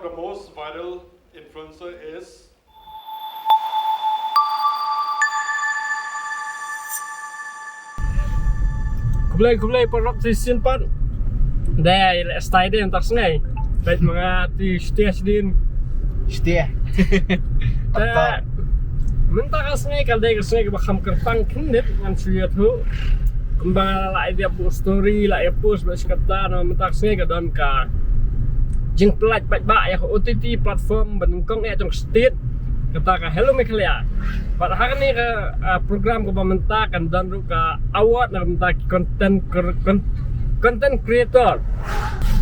the most viral influencer is Kublai perap season pan. Dah style dia tak sengai. Baik mengati station. Setia. Tak. Mentah sengai kalau dia sengai bakam kertang kinit dengan suya tu. Kembang lah dia post story lah post bersekatan mentah sengai ke dalam ka. Jing pelat baik-baik ya OTT platform benungkong ya trong state. Kata ka hello Mikalia. Pada hari ni ke program ke pemerintah kan dan ruka award nak minta content creator.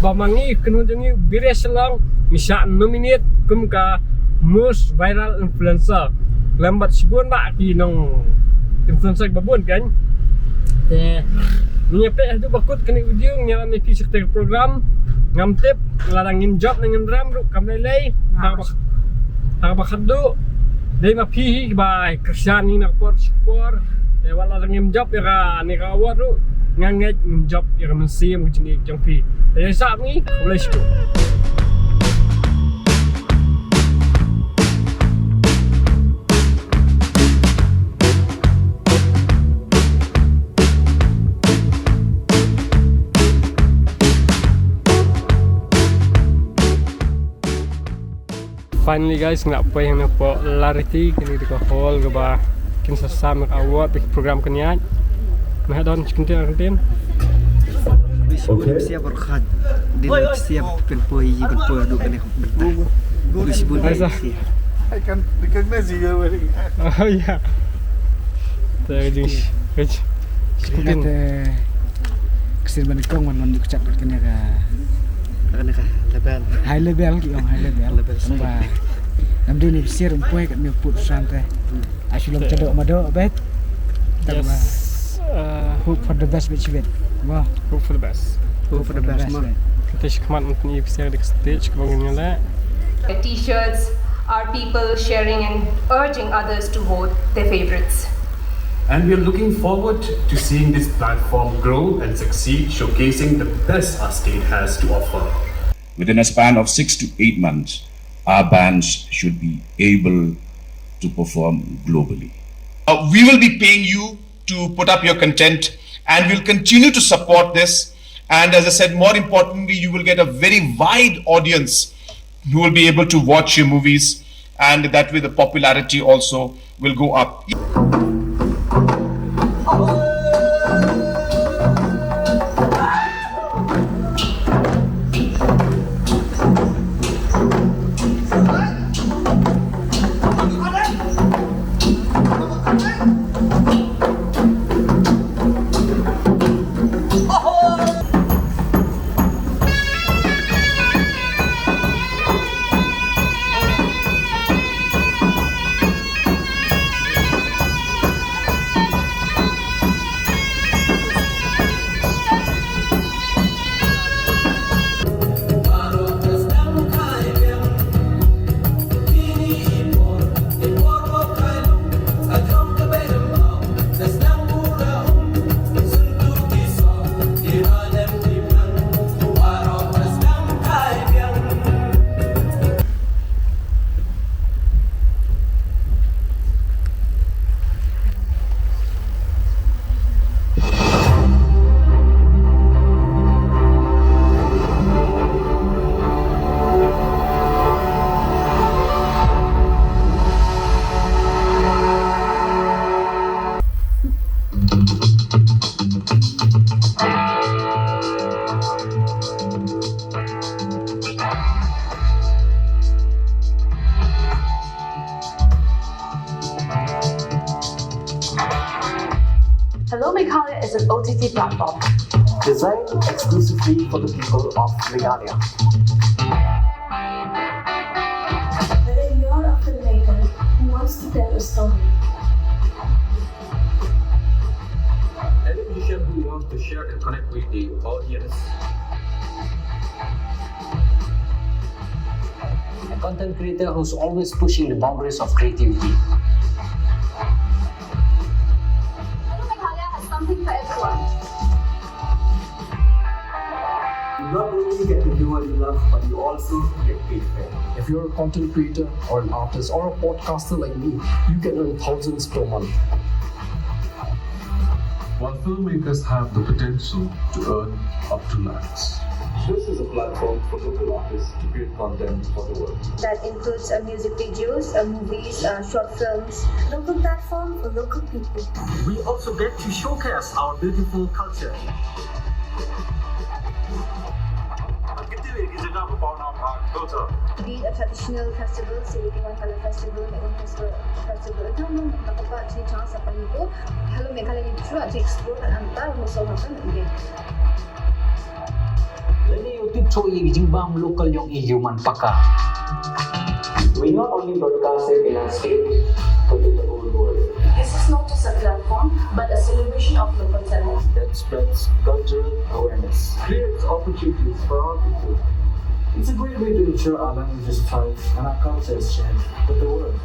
Bamangi kenunjungi bire selang misal nominate kum ka most viral influencer. Lambat sibun bak ki nong influencer babun kan. Menyepe itu bakut kena video nya me pi sektor program ngam tip larangin job dengan ram ru kam lelai Hang bakado day mapihi by Krisyani nak por wala rangim job ya ni ka waru nganget job ya mensim jenis jangpi day sa ni boleh sku Finally guys, nak apa yang nak lari ti kini di hall ke bah kin sasam nak award di program kenian. Nah don kentin. Okay. Siap berkhad. Dia siap penpoi duk ni. Guys bun. I can recognize you already. Oh ya. Tadi kecil. Kentin. Kesir banding man duk cak kena ka. High level Samba namdi ni sir umpoy kat ni put santai. Asyulom cedok mado bet. Yes. Hope for the best which win. Wah, Hope for the best. hope for the best man. Kita shikmat ni bisa di stage kebangin lah. T-shirts are people sharing and urging others to vote their favorites. And we are looking forward to seeing this platform grow and succeed, showcasing the best our state has to offer. Within a span of 6 to 8 months, our bands should be able to perform globally. We will be paying you to put up your content, and we'll continue to support this. And as I said, more importantly, you will get a very wide audience who will be able to watch your movies, and that way the popularity also will go up. Hello Meghalaya is an OTT platform Designed exclusively for the people of Meghalaya. Whether you're a filmmaker who wants to tell a story, Any musician who wants to share and connect with the audience. A content creator who's always pushing the boundaries of creativity. Hello Meghalaya has something for everyone. You not only get to do what you love, but you also get paid fare. If you're a content creator or an artist or a podcaster like me, you can earn thousands per month. While filmmakers have the potential to earn up to lakhs. This is a platform for local artists to create content for the world. That includes music videos, movies, short films. Local platform for local people. We also get to showcase our beautiful culture. Be it a traditional festival, say One Color Festival, Megan Festival, itu dapat chance apa itu. Hello Meghalaya ni juga to explore antar musuh apa lagi. Leni YouTube show jimbang local yung human paka. We not only broadcast it in our state, but in the whole world. This is not just a platform, but a celebration of local talent that spreads cultural awareness, creates opportunities for our people. It's a great way to ensure our languages thrive and our culture is shared with the world.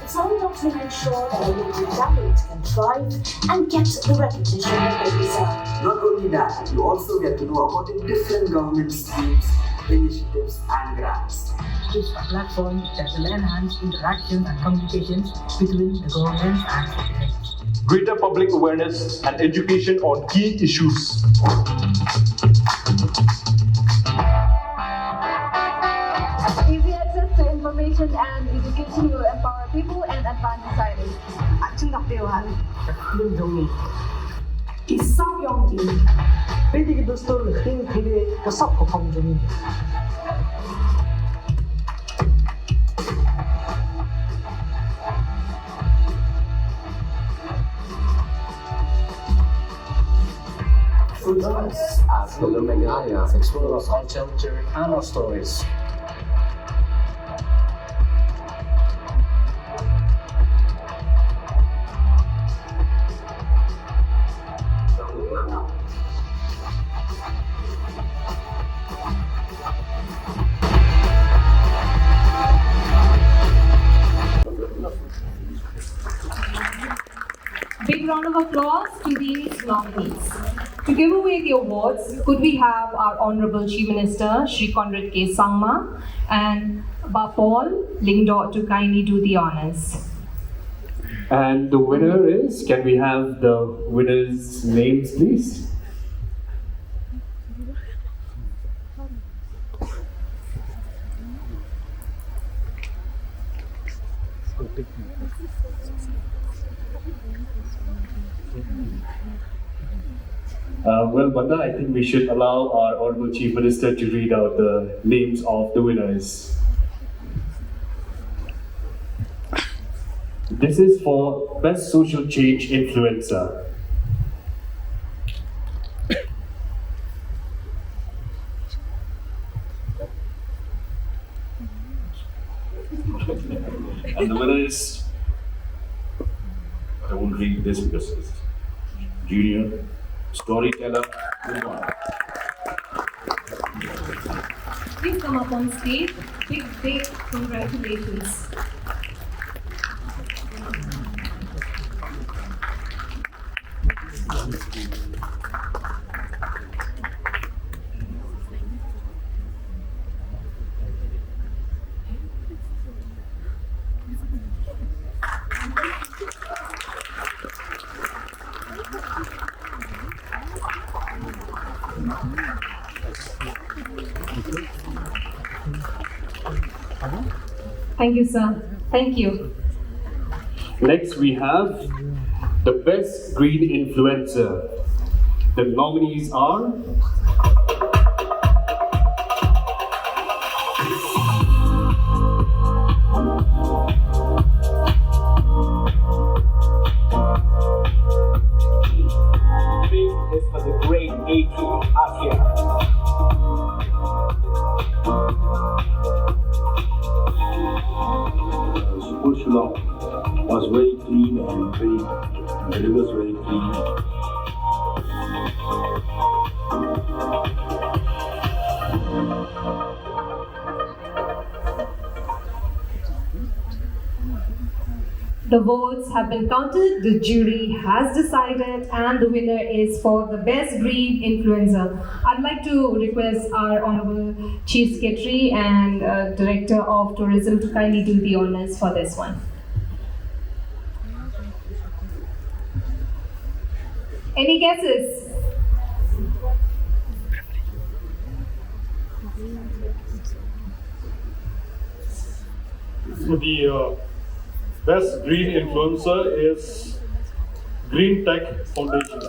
It's all about to ensure that our local talent can thrive and get the recognition that they deserve. Not only that, you also get to know about the different government schemes, initiatives, and grants. It's a platform that will enhance interactions and communications between the government and citizens. Greater public awareness and education on key issues. Easy access to information and education will empower people and advance society. Chung Dok Dewan. Isap yang ini. Pwede kita store ting kili kasap ko pang jumi. So join us as Hello Meghalaya explores our culture and our stories. Big round of applause to these nominees. To give away the awards, could we have our Honorable Chief Minister, Shri Conrad K. Sangma, and Paul Lingdo to kindly do the honors. And the winner is, can we have the winners' names, please? Well, Banda, I think we should allow our Honorable Chief Minister to read out the names of the winners. This is for Best Social Change Influencer. And the winner is, I won't read this because it's Junior Storyteller. Please come up on stage. Big congratulations. Thank you, sir. Thank you. Next, we have the Best Green Influencer. The nominees are This is for the great A2 Asia. Shillong was very clean and the river was very clean. The votes have been counted, the jury has decided, and the winner is for the best green influencer. I'd like to request our Honorable Chief Secretary and Director of Tourism to kindly do the honors for this one. Any guesses? So the best green influencer is Green Tech Foundation.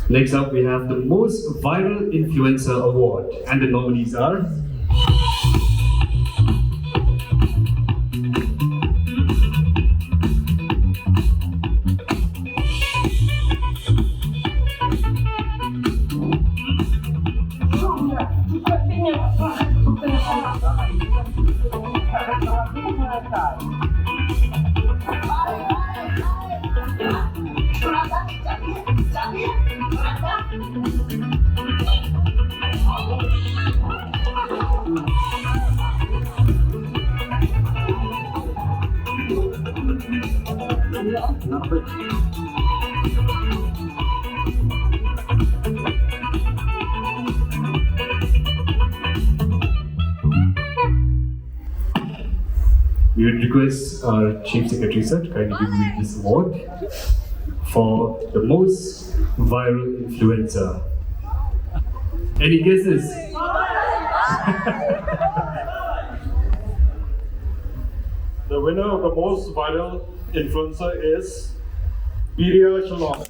Next up, we have the Most Viral Influencer Award, and the nominees are we would request our Chief Secretary, sir, to kindly give me this award for the Most Viral Influencer. Any guesses? The winner of the Most Viral Influencer is Biria Shalom.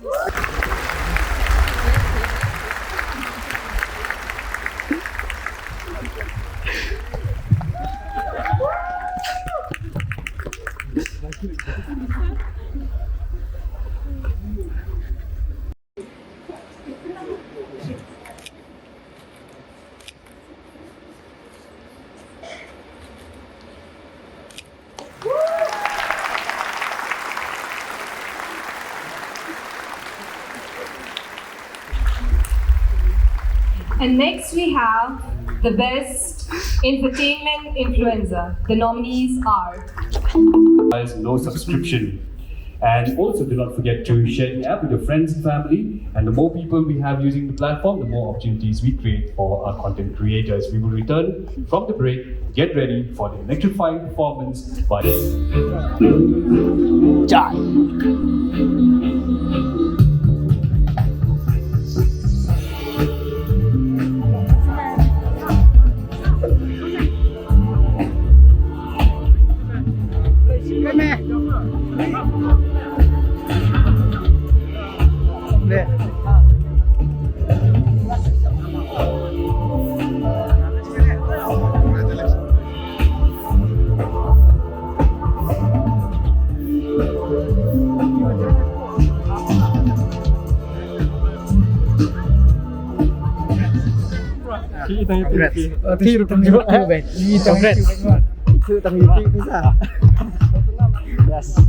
And next we have the best entertainment influencer. The nominees are No subscription. And also do not forget to share the app with your friends and family. And the more people we have using the platform, the more opportunities we create for our content creators. We will return from the break. Get ready for the electrifying performance by Yes.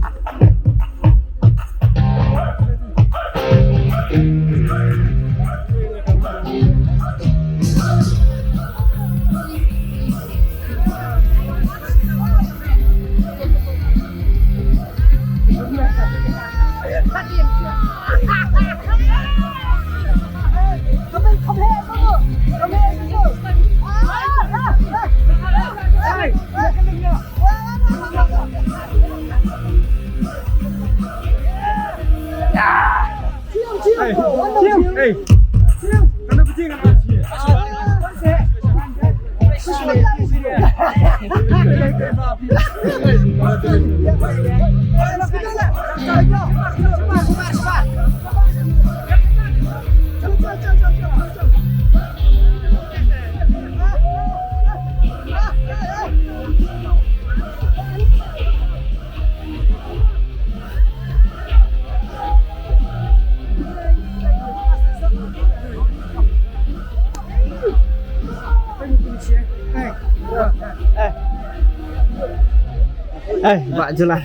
Pak jalan.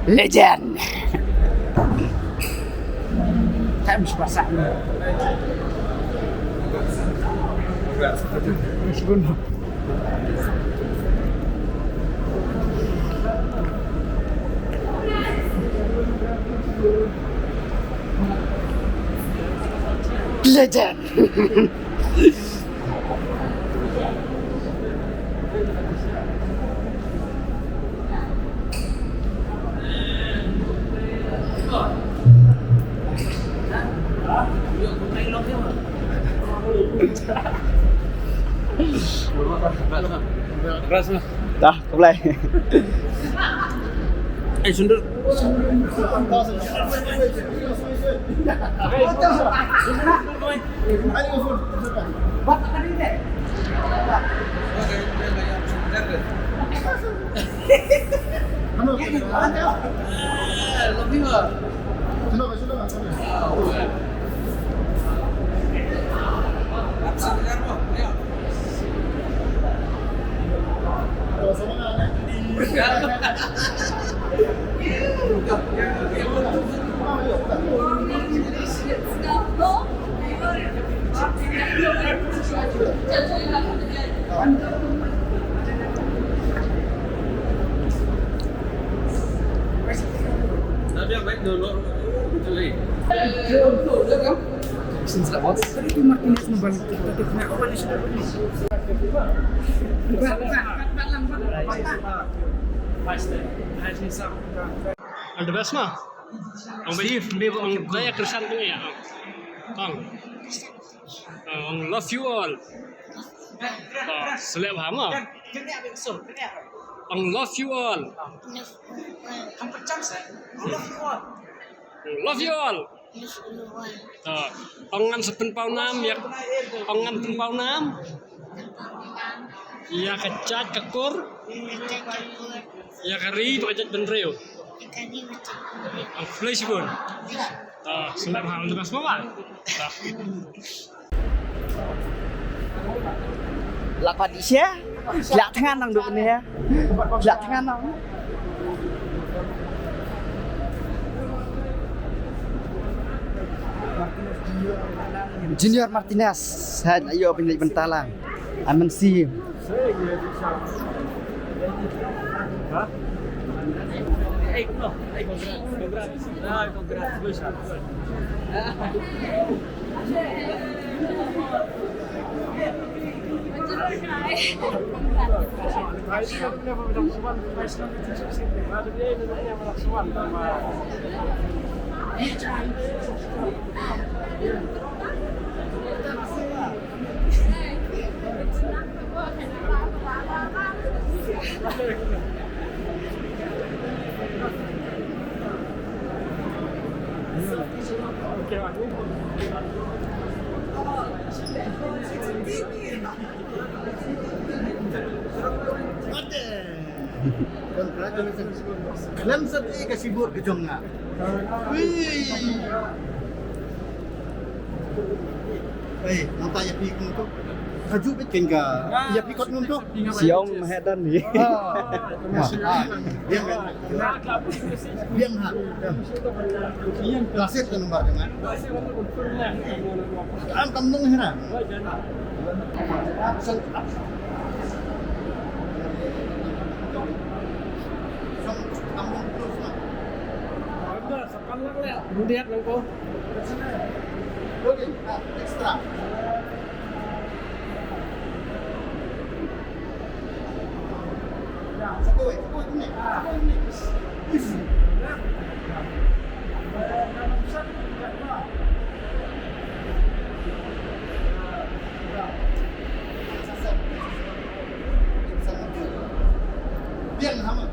Legend. Saya bisa masak. Legend. Dah, mulai. Sundar. The best mah. Ang believe ang gaya Christian tu ya. Ang love you all. Selip faham ah. Ang love you all. Love you all. Ang ngan sepen pau nam ya. Ang ngan pen pau nam. Ya kecat kekur. Ya kari pakai benreo. Ang flash pun. Selip faham tu semua. Lak padisya. Lak tangan nang duk ni ya. Lak tangan nang. Junior Martinez, saya ayo pemilik Bentalang. MNC. Lam sa ti kasibur kejong nga. Nang tayo pikong to. Kajubit tingga. Ya pikot ngum to. Siong mahedan ni. Biang ha. Klasik kan nomor dengan. Am kamnung hera. Lihat nangko. Oke, extra. Sakoi, ini. Biar sama.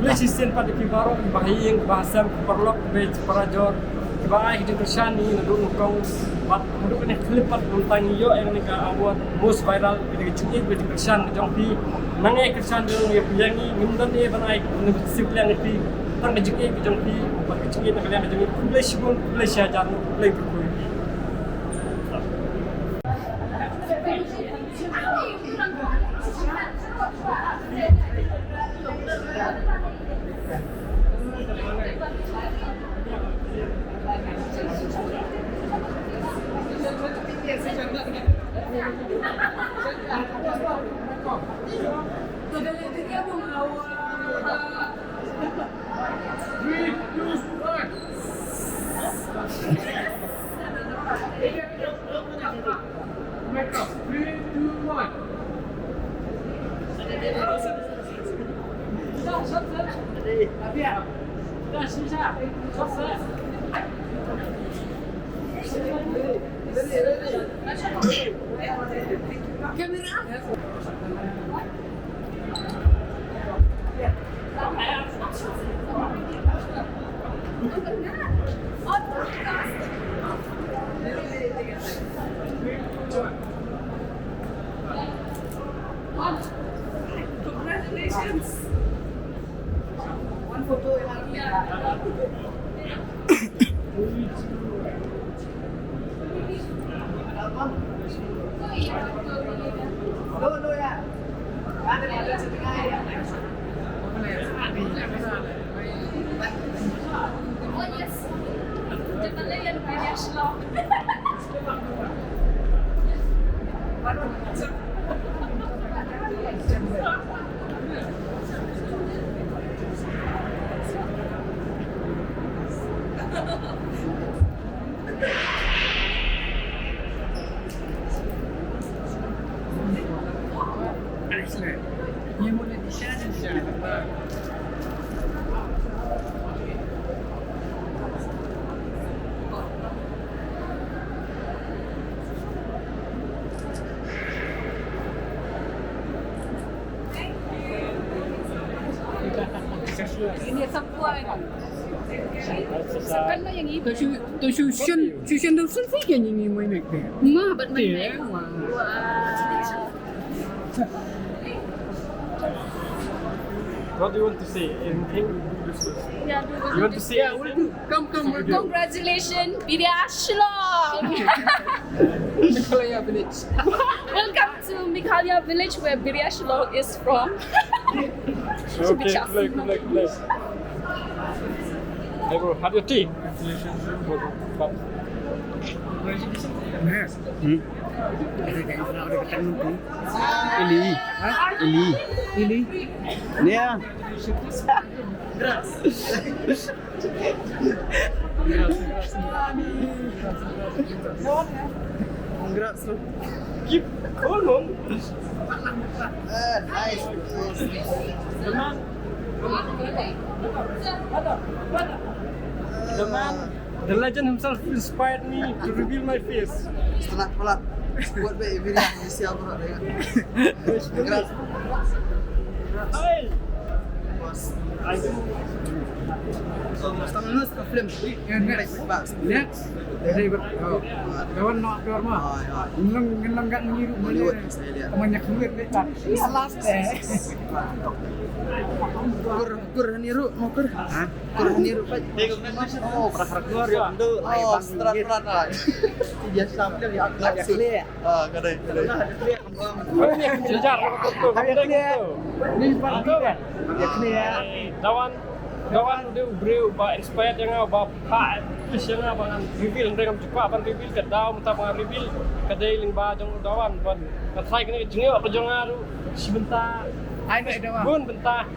Sistem pada kibaro bahayang bahasa perlok bej parajor bahaya hidup bersani nadung kong bat nadung kena kelipat tentang yo yang nika awat most viral kita cengit bej bersan jongpi nangai kersan yang piyangi ngimdan ye banai simpel yang pi tang kejengit jongpi bat kejengit nak kalian kejengit publish pun publish aja play berkuih Congratulations. One photo ini sampai kan làอย่างนี้tôi suy đâu xuất phát như như mấy này mà bận mấy này What do you want to say? Anything? Yeah, You want to say? Yeah, we'll do. Come. Congratulations, Birya Shillong. Mikhalia village. Welcome to Mikhalia village, where Birya Shillong is from. Okay, play. Hey bro, have your tea. Ili. Nia. Congrats. Keep calm on. Nice. The legend himself inspired me to reveal my face. Setelah pelat, buat baik Birya inisial bro. Congrats. Hey. Estamos nos film. Next. Jadi kawan nak keluar mah. Ngelang enggak menyiru boleh. Banyak duit dekat. Salah deh. Kur haniru, mau kur? Kur haniru pak. Oh, pernah keluar ya. Oh, setelah lah. Biasa sampai ya aku nak clear. Kadai. Jejar. Ini pasti kan. Ya clear. Kawan udah beri inspired yang apa pak terus yang apa reveal dengan cepat apa reveal ke daun minta reveal ke dailing bajong dawan buat katrai kini jengil apa jongaru sebentar Ayo dawan bun bentar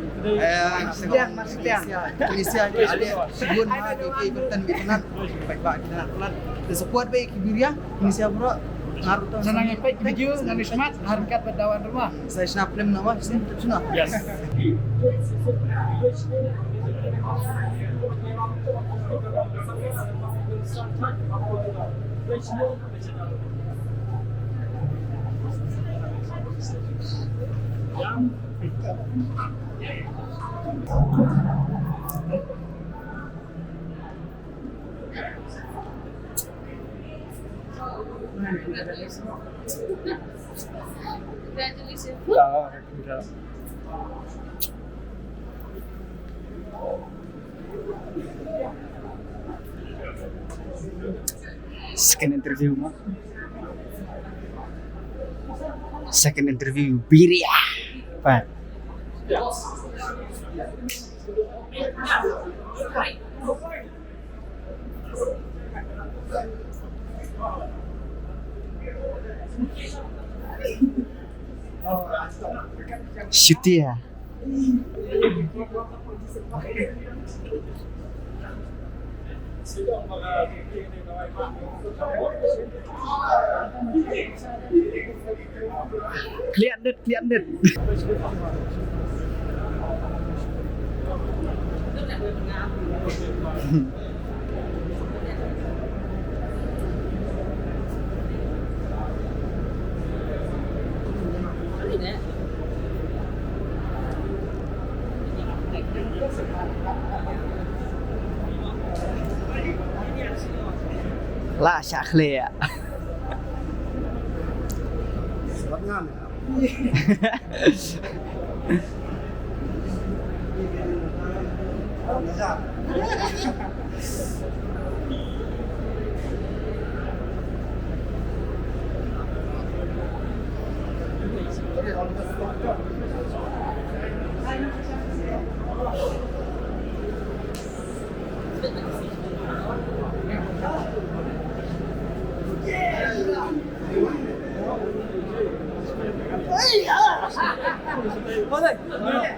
Siang Indonesia ada sebelum hari ke bertenan baik kita support baik Birya Indonesia bro ngaruh tuh senang efek video ngambil smart harkat berdawan rumah saya snap film nama sini sudah yes Congratulations. Second interview mo. Second interview, Biria. Pak. Shoot ya. Lihat deh. Lah, Syakhle ya. Selamat ngam ya.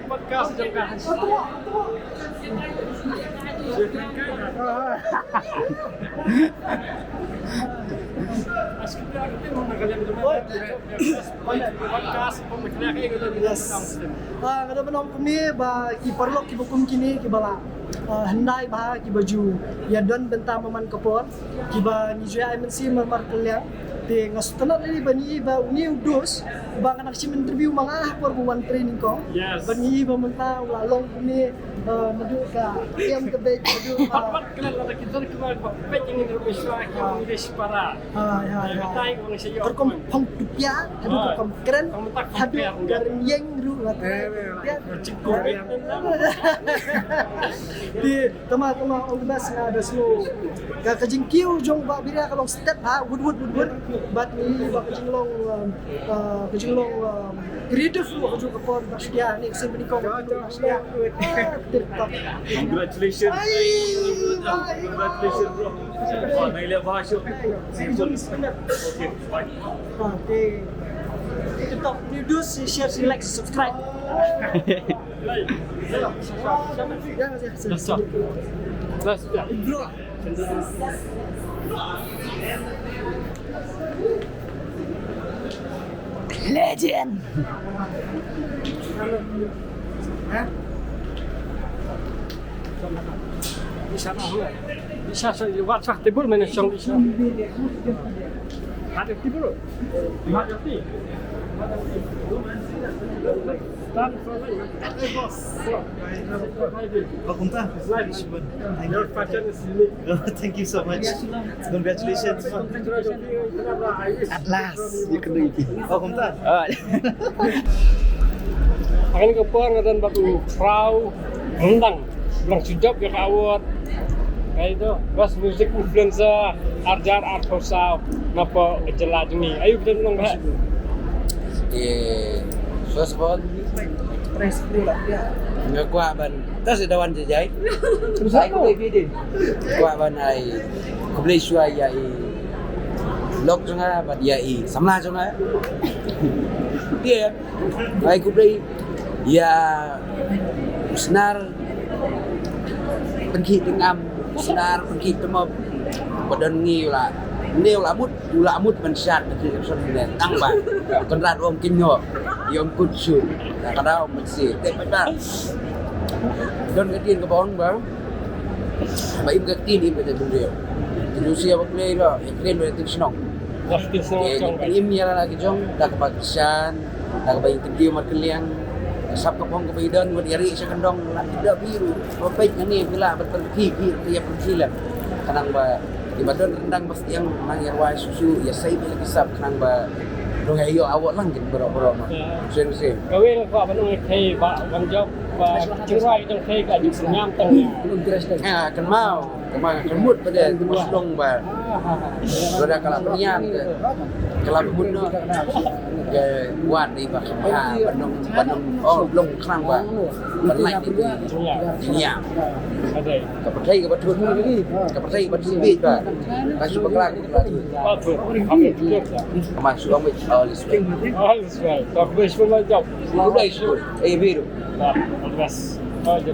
Podcast jangan. Kada benom kami ba ki perlok ki bukum kini ki bala hendai bah ki baju ya don benta maman kapor ki ba ni jua MNC mamar kelia te ngastana ni bani ba uni udus ba kana si interview mga por buwan training ko bani ba menta lalong ni madu ka yang ke be madu Pat kelal ada kita ke ba pecing ni Indonesia English para. ya Tai ko sa iyo. Terkom pang tupya hadu kom keren hadu garing yang ru ya di tama on bas na ada slow ka kajingkiu jong ba biria kalong step ha wood bat ni ba kajinglong creative lu haju ka pon basya ni kasi bini ko basya Congratulations. Congratulations bro. Naila bahasyo. Okay. TikTok videos, share, like, subscribe. Bro. Legend. Bisa saya WhatsApp tibur mana song bisa. Ada tibur. Ada ti. Welcome back. Your fashion is unique. Thank you so much. Congratulations. At last, you can do it. Welcome back. Akan ke puan dan batu frau rendang. Bilang sujab ke kawat. Kayak itu, bas music influencer, Arjar Art for Sound, napa jelas ni. Ayo kita nong bah. First of all, nga kwa ban tas dawan jajai. Sai ko video. Kwa ban ai kublai shua ya i lok jonga bat ya i samla jonga. Dia ai kublai ya senar pergi dengan senar pergi temu badan ngi la nêu là mút mình sạt thì xong rồi tăng bài còn ra ông kinh nhọ ông cút sụt là cái đó mình xỉ tết bánh ba đơn cái tiền cái bón bám mà im cái tiền im phải được Indonesia bắc lê đó lên về tiếng sông im như là cái trong đặc Pakistan Tak bayi kecil makan liang. Sab kapong ke dan buat yari saya kendong tidak biru. Baik ni bila berpergi tiap pergi lah. Kanang ba di badan rendang pasti yang nang yarwai susu ya saya lagi sab kanang ba dong ayo awak lang gin boro-boro mah. Sen. Kawe ko ba nung kay ba wang job ba cirai tong kay ka di senyam tong. Kan mau kemut pada mus long ba. Sudah kalau penyan kalau bunuh ke wan di ba bandung oh long kanang ba. Ban lain di nyam. Ada. Kepercayai kebetul. Kepercayai betul ba. Kasih bergerak. Masuk kamu all is well. Tak boleh semua job. Udah isu. Biru. Nah, best. Oh, jadi